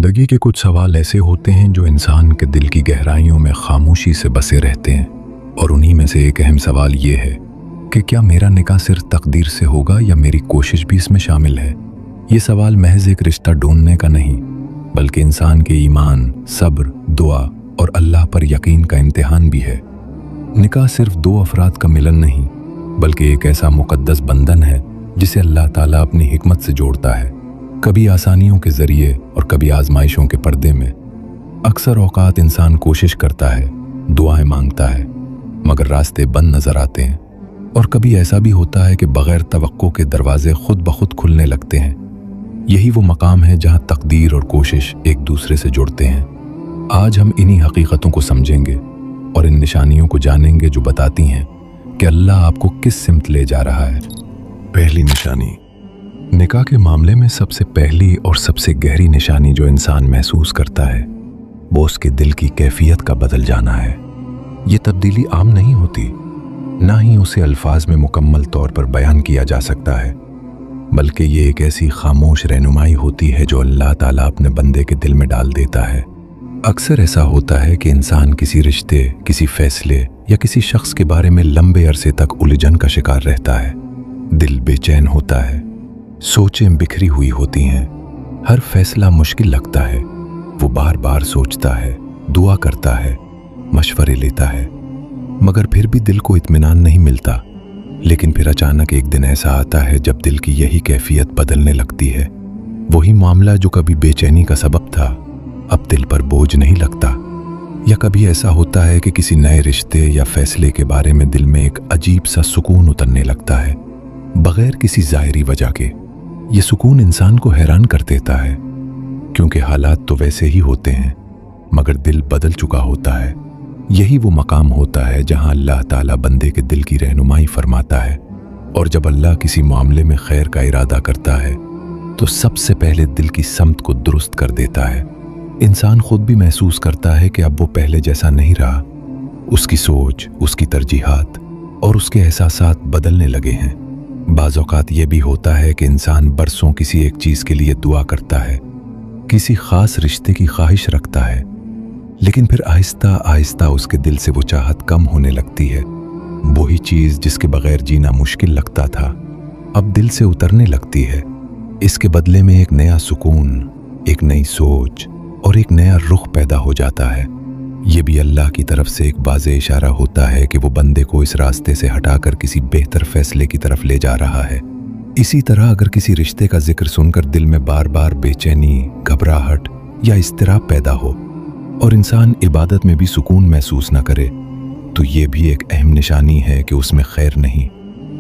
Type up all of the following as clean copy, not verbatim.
ज़िंदगी के कुछ सवाल ऐसे होते हैं जो इंसान के दिल की गहराइयों में खामोशी से बसे रहते हैं, और उन्हीं में से एक अहम सवाल ये है कि क्या मेरा निकाह सिर्फ तकदीर से होगा या मेरी कोशिश भी इसमें शामिल है। ये सवाल महज एक रिश्ता ढूंढने का नहीं, बल्कि इंसान के ईमान, सब्र, दुआ और अल्लाह पर यकीन का इम्तिहान भी है। निकाह सिर्फ दो अफराद का मिलन नहीं, बल्कि एक ऐसा मुकद्दस बंधन है जिसे अल्लाह ताला अपनी हिकमत से जोड़ता है, कभी आसानियों के जरिए और कभी आजमाइशों के पर्दे में। अक्सर औकात इंसान कोशिश करता है, दुआएं मांगता है, मगर रास्ते बंद नजर आते हैं। और कभी ऐसा भी होता है कि बगैर तवक्को के दरवाजे खुद ब खुद खुलने लगते हैं। यही वो मकाम है जहां तकदीर और कोशिश एक दूसरे से जुड़ते हैं। आज हम इन्हीं हकीकतों को समझेंगे और इन निशानियों को जानेंगे जो बताती हैं कि अल्लाह आपको किस सिमत ले जा रहा है। पहली निशानी, निकाह के मामले में सबसे पहली और सबसे गहरी निशानी जो इंसान महसूस करता है वो उसके दिल की कैफियत का बदल जाना है। ये तब्दीली आम नहीं होती, ना ही उसे अल्फाज में मुकम्मल तौर पर बयान किया जा सकता है, बल्कि ये एक ऐसी खामोश रहनुमाई होती है जो अल्लाह ताला अपने बंदे के दिल में डाल देता है। अक्सर ऐसा होता है कि इंसान किसी रिश्ते, किसी फैसले या किसी शख्स के बारे में लंबे अरसे तक उलझन का शिकार रहता है। दिल बेचैन होता है, सोचें बिखरी हुई होती हैं, हर फैसला मुश्किल लगता है। वो बार बार सोचता है, दुआ करता है, मशवरे लेता है, मगर फिर भी दिल को इत्मीनान नहीं मिलता। लेकिन फिर अचानक एक दिन ऐसा आता है जब दिल की यही कैफियत बदलने लगती है। वही मामला जो कभी बेचैनी का सबब था, अब दिल पर बोझ नहीं लगता। या कभी ऐसा होता है कि किसी नए रिश्ते या फैसले के बारे में दिल में एक अजीब सा सुकून उतरने लगता है, बगैर किसी ज़ाहिरी वजह के। ये सुकून इंसान को हैरान कर देता है, क्योंकि हालात तो वैसे ही होते हैं, मगर दिल बदल चुका होता है। यही वो मकाम होता है जहां अल्लाह ताला बंदे के दिल की रहनुमाई फरमाता है। और जब अल्लाह किसी मामले में खैर का इरादा करता है तो सबसे पहले दिल की समत को दुरुस्त कर देता है। इंसान खुद भी महसूस करता है कि अब वो पहले जैसा नहीं रहा। उसकी सोच, उसकी तरजीहात और उसके एहसासात बदलने लगे हैं। बाज़ औक़ात ये भी होता है कि इंसान बरसों किसी एक चीज़ के लिए दुआ करता है, किसी ख़ास रिश्ते की ख्वाहिश रखता है, लेकिन फिर आहिस्ता आहिस्ता उसके दिल से वो चाहत कम होने लगती है। वही चीज़ जिसके बगैर जीना मुश्किल लगता था, अब दिल से उतरने लगती है। इसके बदले में एक नया सुकून, एक नई सोच और एक नया रुख पैदा हो जाता है। ये भी अल्लाह की तरफ से एक वाज़ेह इशारा होता है कि वो बंदे को इस रास्ते से हटाकर किसी बेहतर फैसले की तरफ ले जा रहा है। इसी तरह अगर किसी रिश्ते का जिक्र सुनकर दिल में बार बार बेचैनी, घबराहट या इज़्तिराब पैदा हो और इंसान इबादत में भी सुकून महसूस न करे, तो ये भी एक अहम निशानी है कि उसमें खैर नहीं।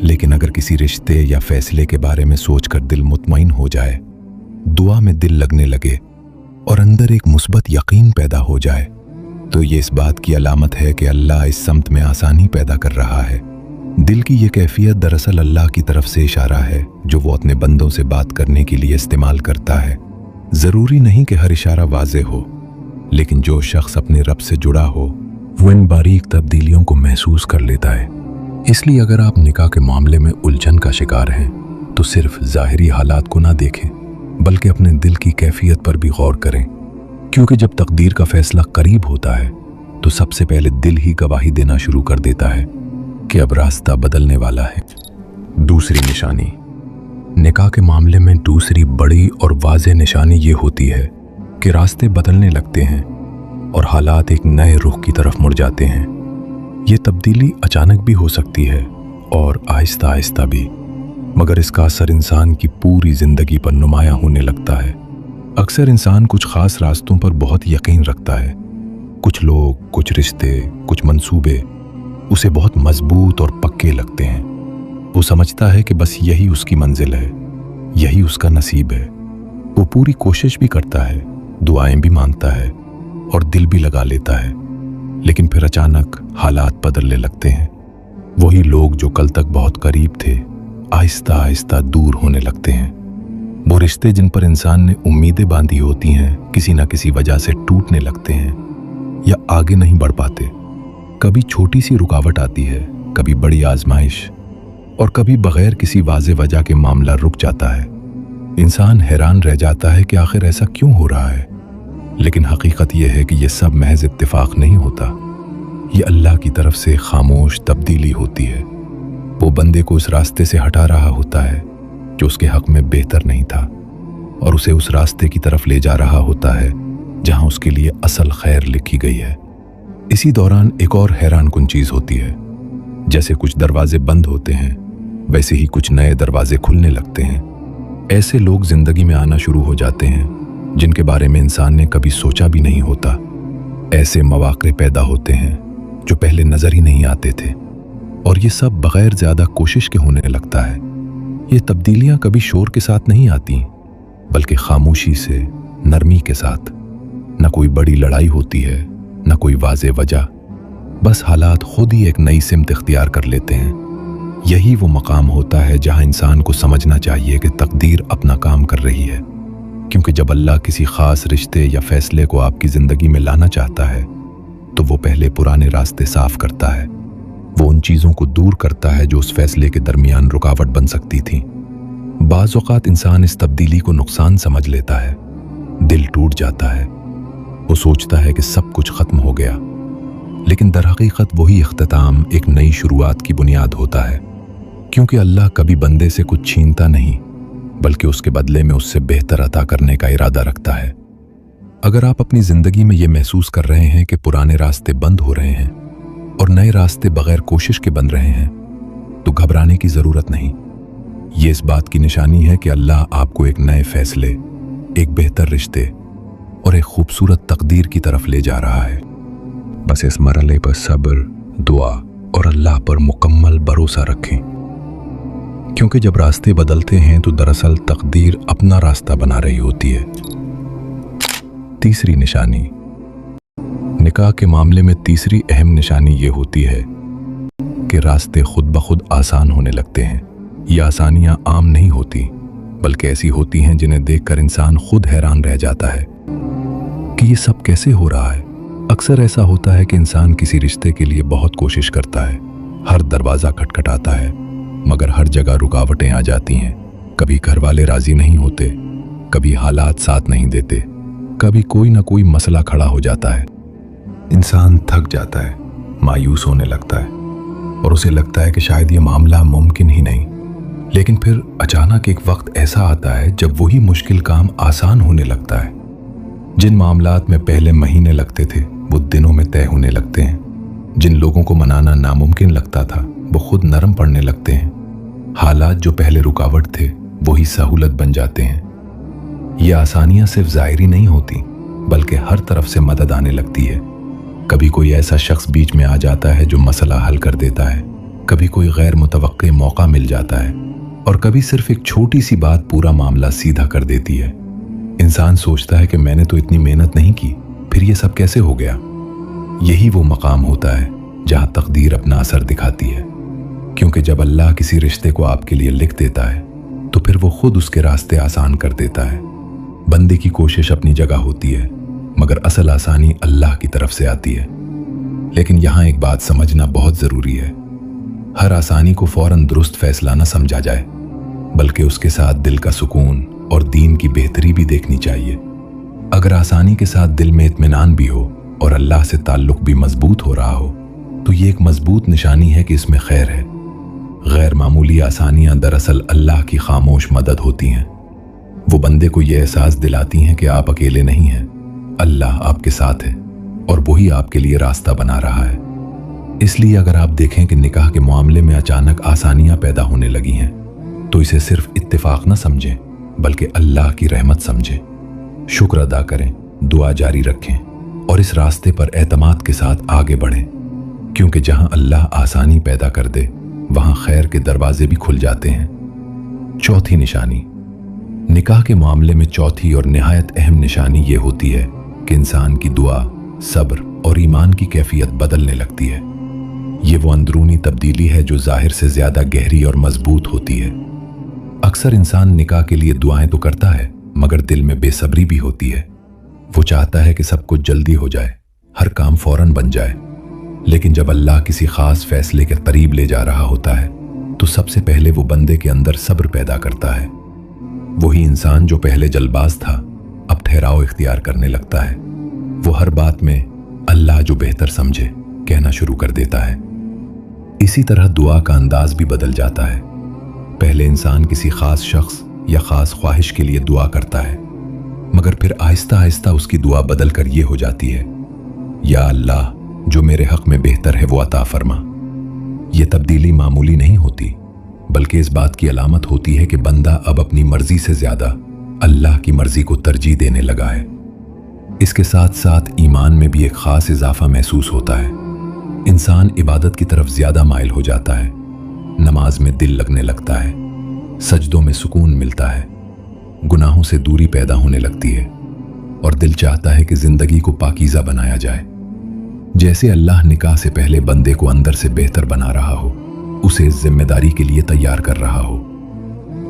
लेकिन अगर किसी रिश्ते या फैसले के बारे में सोचकर दिल मुतमईन हो जाए, दुआ में दिल लगने लगे और अंदर एक मुस्बत यकीन पैदा हो जाए, तो ये इस बात की अलामत है कि अल्लाह इस समत में आसानी पैदा कर रहा है। दिल की ये कैफियत दरअसल अल्लाह की तरफ से इशारा है जो वो अपने बंदों से बात करने के लिए इस्तेमाल करता है। ज़रूरी नहीं कि हर इशारा वाज़ेह हो, लेकिन जो शख्स अपने रब से जुड़ा हो वो इन बारीक तब्दीलियों को महसूस कर लेता है। इसलिए अगर आप निकाह के मामले में उलझन का शिकार हैं तो सिर्फ ज़ाहिरी हालात को ना देखें, बल्कि अपने दिल की कैफियत पर भी गौर करें, क्योंकि जब तकदीर का फैसला करीब होता है तो सबसे पहले दिल ही गवाही देना शुरू कर देता है कि अब रास्ता बदलने वाला है। दूसरी निशानी, निकाह के मामले में दूसरी बड़ी और वाज़ेह निशानी ये होती है कि रास्ते बदलने लगते हैं और हालात एक नए रुख की तरफ मुड़ जाते हैं। ये तब्दीली अचानक भी हो सकती है और आहिस्ता आहिस्ता भी, मगर इसका असर इंसान की पूरी ज़िंदगी पर नुमायां होने लगता है। अक्सर इंसान कुछ ख़ास रास्तों पर बहुत यकीन रखता है। कुछ लोग, कुछ रिश्ते, कुछ मंसूबे उसे बहुत मजबूत और पक्के लगते हैं। वो समझता है कि बस यही उसकी मंजिल है, यही उसका नसीब है। वो पूरी कोशिश भी करता है, दुआएं भी मांगता है और दिल भी लगा लेता है, लेकिन फिर अचानक हालात बदलने लगते हैं। वही लोग जो कल तक बहुत करीब थे, आहिस्ता आहिस्ता दूर होने लगते हैं। वो रिश्ते जिन पर इंसान ने उम्मीदें बांधी होती हैं, किसी न किसी वजह से टूटने लगते हैं या आगे नहीं बढ़ पाते। कभी छोटी सी रुकावट आती है, कभी बड़ी आजमाइश, और कभी बगैर किसी वाज़ेह वजह के मामला रुक जाता है। इंसान हैरान रह जाता है कि आखिर ऐसा क्यों हो रहा है। लेकिन हकीकत यह है कि यह सब महज इत्तेफाक नहीं होता। ये अल्लाह की तरफ से खामोश तब्दीली होती है। वो बंदे को उस रास्ते से हटा रहा होता है जो उसके हक में बेहतर नहीं था, और उसे उस रास्ते की तरफ ले जा रहा होता है जहां उसके लिए असल खैर लिखी गई है। इसी दौरान एक और हैरान कुन चीज होती है। जैसे कुछ दरवाजे बंद होते हैं, वैसे ही कुछ नए दरवाजे खुलने लगते हैं। ऐसे लोग जिंदगी में आना शुरू हो जाते हैं जिनके बारे में इंसान ने कभी सोचा भी नहीं होता। ऐसे मौके पैदा होते हैं जो पहले नजर ही नहीं आते थे, और ये सब बगैर ज्यादा कोशिश के होने लगता है। ये तब्दीलियां कभी शोर के साथ नहीं आती, बल्कि खामोशी से, नरमी के साथ। न कोई बड़ी लड़ाई होती है, न कोई वाज़े वजह, बस हालात खुद ही एक नई सिमत इख्तियार कर लेते हैं। यही वो मकाम होता है जहां इंसान को समझना चाहिए कि तकदीर अपना काम कर रही है, क्योंकि जब अल्लाह किसी खास रिश्ते या फैसले को आपकी ज़िंदगी में लाना चाहता है तो वो पहले पुराने रास्ते साफ करता है। वो उन चीज़ों को दूर करता है जो उस फैसले के दरमियान रुकावट बन सकती थी। बाज़ औक़ात इंसान इस तब्दीली को नुकसान समझ लेता है, दिल टूट जाता है, वो सोचता है कि सब कुछ ख़त्म हो गया, लेकिन दरहकीकत वही इख्तिताम एक नई शुरुआत की बुनियाद होता है। क्योंकि अल्लाह कभी बंदे से कुछ छीनता नहीं, बल्कि उसके बदले में उससे बेहतर अता करने का इरादा रखता है। अगर आप अपनी ज़िंदगी में ये महसूस कर रहे हैं कि पुराने रास्ते बंद हो रहे हैं और नए रास्ते बगैर कोशिश के बन रहे हैं, तो घबराने की ज़रूरत नहीं। ये इस बात की निशानी है कि अल्लाह आपको एक नए फैसले, एक बेहतर रिश्ते और एक खूबसूरत तकदीर की तरफ ले जा रहा है। बस इस मरहले पर सब्र, दुआ और अल्लाह पर मुकम्मल भरोसा रखें, क्योंकि जब रास्ते बदलते हैं तो दरअसल तकदीर अपना रास्ता बना रही होती है। तीसरी निशानी, निकाह के मामले में तीसरी अहम निशानी ये होती है कि रास्ते खुद ब खुद आसान होने लगते हैं। ये आसानियां आम नहीं होती, बल्कि ऐसी होती हैं जिन्हें देखकर इंसान खुद हैरान रह जाता है कि ये सब कैसे हो रहा है। अक्सर ऐसा होता है कि इंसान किसी रिश्ते के लिए बहुत कोशिश करता है, हर दरवाज़ा खटखटाता है, मगर हर जगह रुकावटें आ जाती हैं। कभी घर वाले राज़ी नहीं होते, कभी हालात साथ नहीं देते, कभी कोई ना कोई मसला खड़ा हो जाता है। इंसान थक जाता है, मायूस होने लगता है और उसे लगता है कि शायद ये मामला मुमकिन ही नहीं। लेकिन फिर अचानक एक वक्त ऐसा आता है जब वही मुश्किल काम आसान होने लगता है। जिन मामलात में पहले महीने लगते थे वो दिनों में तय होने लगते हैं। जिन लोगों को मनाना नामुमकिन लगता था वो खुद नरम पड़ने लगते हैं। हालात जो पहले रुकावट थे वही सहूलत बन जाते हैं। ये आसानियां सिर्फ ज़ाहिरी नहीं होती, बल्कि हर तरफ से मदद आने लगती है। कभी कोई ऐसा शख्स बीच में आ जाता है जो मसला हल कर देता है, कभी कोई गैर मुतवक्के मौका मिल जाता है, और कभी सिर्फ एक छोटी सी बात पूरा मामला सीधा कर देती है। इंसान सोचता है कि मैंने तो इतनी मेहनत नहीं की, फिर ये सब कैसे हो गया। यही वो मकाम होता है जहां तकदीर अपना असर दिखाती है, क्योंकि जब अल्लाह किसी रिश्ते को आपके लिए लिख देता है तो फिर वो खुद उसके रास्ते आसान कर देता है। बंदे की कोशिश अपनी जगह होती है, मगर असल आसानी अल्लाह की तरफ से आती है। लेकिन यहाँ एक बात समझना बहुत ज़रूरी है, हर आसानी को फौरन दुरुस्त फैसला न समझा जाए, बल्कि उसके साथ दिल का सुकून और दीन की बेहतरी भी देखनी चाहिए। अगर आसानी के साथ दिल में इत्मीनान भी हो और अल्लाह से ताल्लुक़ भी मजबूत हो रहा हो, तो ये एक मजबूत निशानी है कि इसमें खैर है। गैर मामूली आसानियां दरअसल अल्लाह की खामोश मदद होती हैं। वो बंदे को ये एहसास दिलाती हैं कि आप अकेले नहीं हैं, अल्लाह आपके साथ है और वही आपके लिए रास्ता बना रहा है। इसलिए अगर आप देखें कि निकाह के मामले में अचानक आसानियां पैदा होने लगी हैं, तो इसे सिर्फ इत्तेफाक न समझें, बल्कि अल्लाह की रहमत समझें। शुक्र अदा करें, दुआ जारी रखें और इस रास्ते पर एतमाद के साथ आगे बढ़ें, क्योंकि जहां अल्लाह आसानी पैदा कर दे वहां खैर के दरवाजे भी खुल जाते हैं। चौथी निशानी, निकाह के मामले में चौथी और निहायत अहम निशानी ये होती है कि इंसान की दुआ, सब्र और ईमान की कैफियत बदलने लगती है। ये वो अंदरूनी तब्दीली है जो जाहिर से ज्यादा गहरी और मजबूत होती है। अक्सर इंसान निकाह के लिए दुआएं तो करता है, मगर दिल में बेसब्री भी होती है। वो चाहता है कि सब कुछ जल्दी हो जाए, हर काम फौरन बन जाए। लेकिन जब अल्लाह किसी खास फैसले के करीब ले जा रहा होता है, तो सबसे पहले वो बंदे के अंदर सब्र पैदा करता है। वही इंसान जो पहले जल्दबाज था, अब ठहराव इख्तियार करने लगता है। वो हर बात में अल्लाह जो बेहतर समझे कहना शुरू कर देता है। इसी तरह दुआ का अंदाज भी बदल जाता है। पहले इंसान किसी खास शख्स या खास ख्वाहिश के लिए दुआ करता है, मगर फिर आहिस्ता आहिस्ता उसकी दुआ बदल कर ये हो जाती है, या अल्लाह जो मेरे हक में बेहतर है वो अता फरमा। ये तब्दीली मामूली नहीं होती, बल्कि इस बात की अलामत होती है कि बंदा अब अपनी मर्जी से ज्यादा अल्लाह की मर्जी को तरजीह देने लगा है। इसके साथ साथ ईमान में भी एक खास इजाफा महसूस होता है। इंसान इबादत की तरफ ज्यादा माइल हो जाता है, नमाज में दिल लगने लगता है, सजदों में सुकून मिलता है, गुनाहों से दूरी पैदा होने लगती है और दिल चाहता है कि जिंदगी को पाकीज़ा बनाया जाए। जैसे अल्लाह निकाह से पहले बंदे को अंदर से बेहतर बना रहा हो, उसे इस जिम्मेदारी के लिए तैयार कर रहा हो।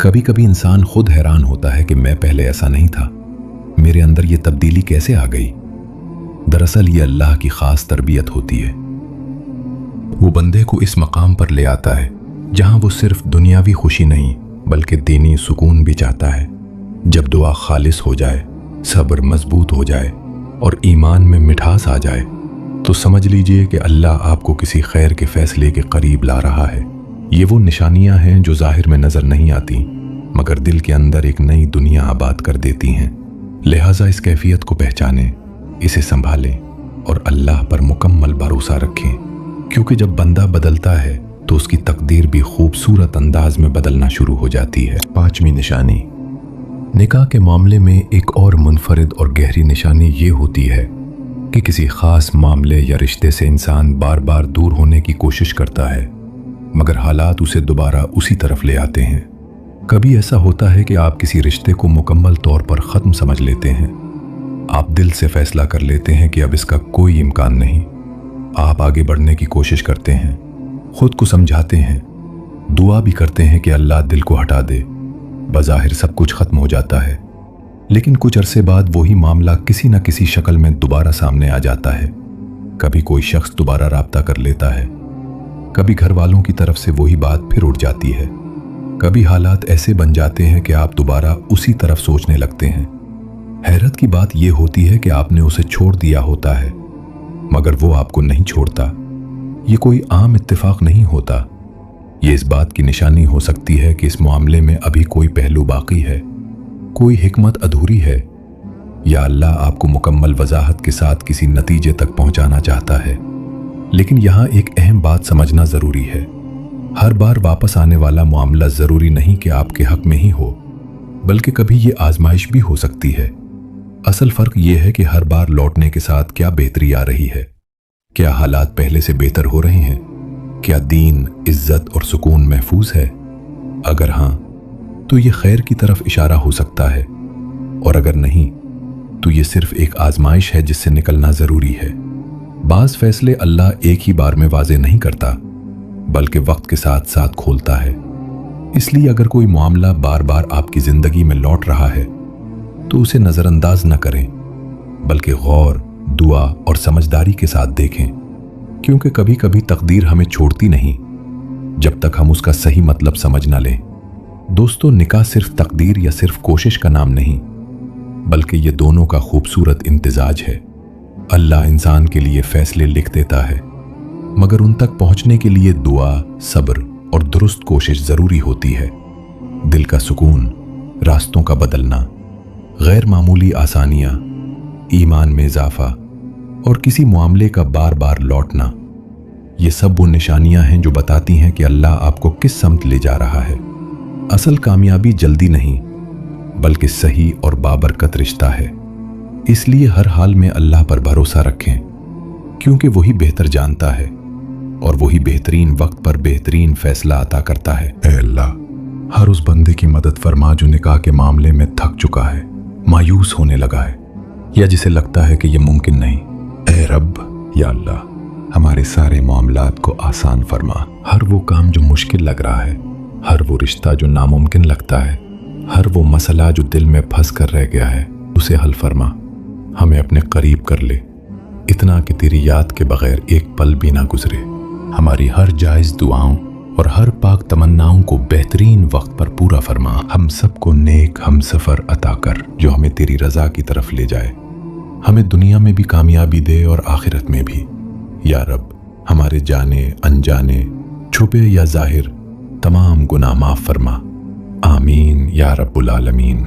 कभी कभी इंसान खुद हैरान होता है कि मैं पहले ऐसा नहीं था, मेरे अंदर ये तब्दीली कैसे आ गई। दरअसल ये अल्लाह की खास तरबियत होती है। वो बंदे को इस मकाम पर ले आता है जहां वो सिर्फ दुनियावी खुशी नहीं बल्कि दीनी सुकून भी चाहता है। जब दुआ खालिस हो जाए, सब्र मजबूत हो जाए और ईमान में मिठास आ जाए, तो समझ लीजिए कि अल्लाह आपको किसी खैर के फैसले के करीब ला रहा है। ये वो निशानियां हैं जो जाहिर में नजर नहीं आती, मगर दिल के अंदर एक नई दुनिया आबाद कर देती हैं। लिहाजा इस कैफियत को पहचानें, इसे संभालें और अल्लाह पर मुकम्मल भरोसा रखें, क्योंकि जब बंदा बदलता है तो उसकी तकदीर भी खूबसूरत अंदाज में बदलना शुरू हो जाती है। 5वीं निशानी, निकाह के मामले में एक और मुनफरिद और गहरी निशानी ये होती है कि किसी खास मामले या रिश्ते से इंसान बार बार दूर होने की कोशिश करता है, मगर हालात उसे दोबारा उसी तरफ ले आते हैं। कभी ऐसा होता है कि आप किसी रिश्ते को मुकम्मल तौर पर ख़त्म समझ लेते हैं। आप दिल से फैसला कर लेते हैं कि अब इसका कोई इम्कान नहीं। आप आगे बढ़ने की कोशिश करते हैं, खुद को समझाते हैं, दुआ भी करते हैं कि अल्लाह दिल को हटा दे। बज़ाहिर सब कुछ ख़त्म हो जाता है, लेकिन कुछ अरसे बाद वही मामला किसी न किसी शक्ल में दोबारा सामने आ जाता है। कभी कोई शख्स दोबारा राब्ता कर लेता है, कभी घर वालों की तरफ से वही बात फिर उठ जाती है, कभी हालात ऐसे बन जाते हैं कि आप दोबारा उसी तरफ सोचने लगते हैं। हैरत की बात यह होती है कि आपने उसे छोड़ दिया होता है, मगर वो आपको नहीं छोड़ता। ये कोई आम इत्तेफाक नहीं होता। ये इस बात की निशानी हो सकती है कि इस मामले में अभी कोई पहलू बाकी है, कोई हिकमत अधूरी है, या अल्लाह आपको मुकम्मल वजाहत के साथ किसी नतीजे तक पहुंचाना चाहता है। लेकिन यहाँ एक अहम बात समझना जरूरी है। हर बार वापस आने वाला मामला जरूरी नहीं कि आपके हक में ही हो, बल्कि कभी ये आजमाइश भी हो सकती है। असल फर्क यह है कि हर बार लौटने के साथ क्या बेहतरी आ रही है, क्या हालात पहले से बेहतर हो रहे हैं, क्या दीन, इज्जत और सुकून महफूज है। अगर हां तो ये खैर की तरफ इशारा हो सकता है, और अगर नहीं तो ये सिर्फ एक आजमाइश है जिससे निकलना जरूरी है। बाज फैसले अल्लाह एक ही बार में वाजे नहीं करता, बल्कि वक्त के साथ साथ खोलता है। इसलिए अगर कोई मामला बार बार आपकी जिंदगी में लौट रहा है तो उसे नजरअंदाज न करें, बल्कि गौर, दुआ और समझदारी के साथ देखें, क्योंकि कभी कभी तकदीर हमें छोड़ती नहीं जब तक हम उसका सही मतलब समझ न लें। दोस्तों, निकाह सिर्फ तकदीर या सिर्फ कोशिश का नाम नहीं, बल्कि ये दोनों का खूबसूरत इम्तिजाज है। अल्लाह इंसान के लिए फैसले लिख देता है, मगर उन तक पहुंचने के लिए दुआ, सब्र और दुरुस्त कोशिश जरूरी होती है। दिल का सुकून, रास्तों का बदलना, गैर मामूली आसानियां, ईमान में इजाफा और किसी मामले का बार बार लौटना, ये सब वो निशानियां हैं जो बताती हैं कि अल्लाह आपको किस समत ले जा रहा है। असल कामयाबी जल्दी नहीं, बल्कि सही और बाबरकत रिश्ता है। इसलिए हर हाल में अल्लाह पर भरोसा रखें, क्योंकि वही बेहतर जानता है और वही बेहतरीन वक्त पर बेहतरीन फैसला अता करता है। ऐ अल्लाह, हर उस बंदे की मदद फरमा जो निकाह के मामले में थक चुका है, मायूस होने लगा है, या जिसे लगता है कि यह मुमकिन नहीं। ऐ रब, या अल्लाह, हमारे सारे मामलात को आसान फरमा। हर वो काम जो मुश्किल लग रहा है, हर वो रिश्ता जो नामुमकिन लगता है, हर वो मसला जो दिल में फंस कर रह गया है, उसे हल फरमा। हमें अपने करीब कर ले, इतना कि तेरी याद के बगैर एक पल भी ना गुजरे। हमारी हर जायज़ दुआओं और हर पाक तमन्नाओं को बेहतरीन वक्त पर पूरा फरमा। हम सबको नेक हम सफ़र अता कर जो हमें तेरी रज़ा की तरफ ले जाए। ہمیں دنیا میں بھی کامیابی دے اور آخرت میں بھی۔ یا رب، ہمارے جانے انجانے، چھپے یا ظاہر، تمام گناہ معاف فرما۔ آمین یا رب العالمین۔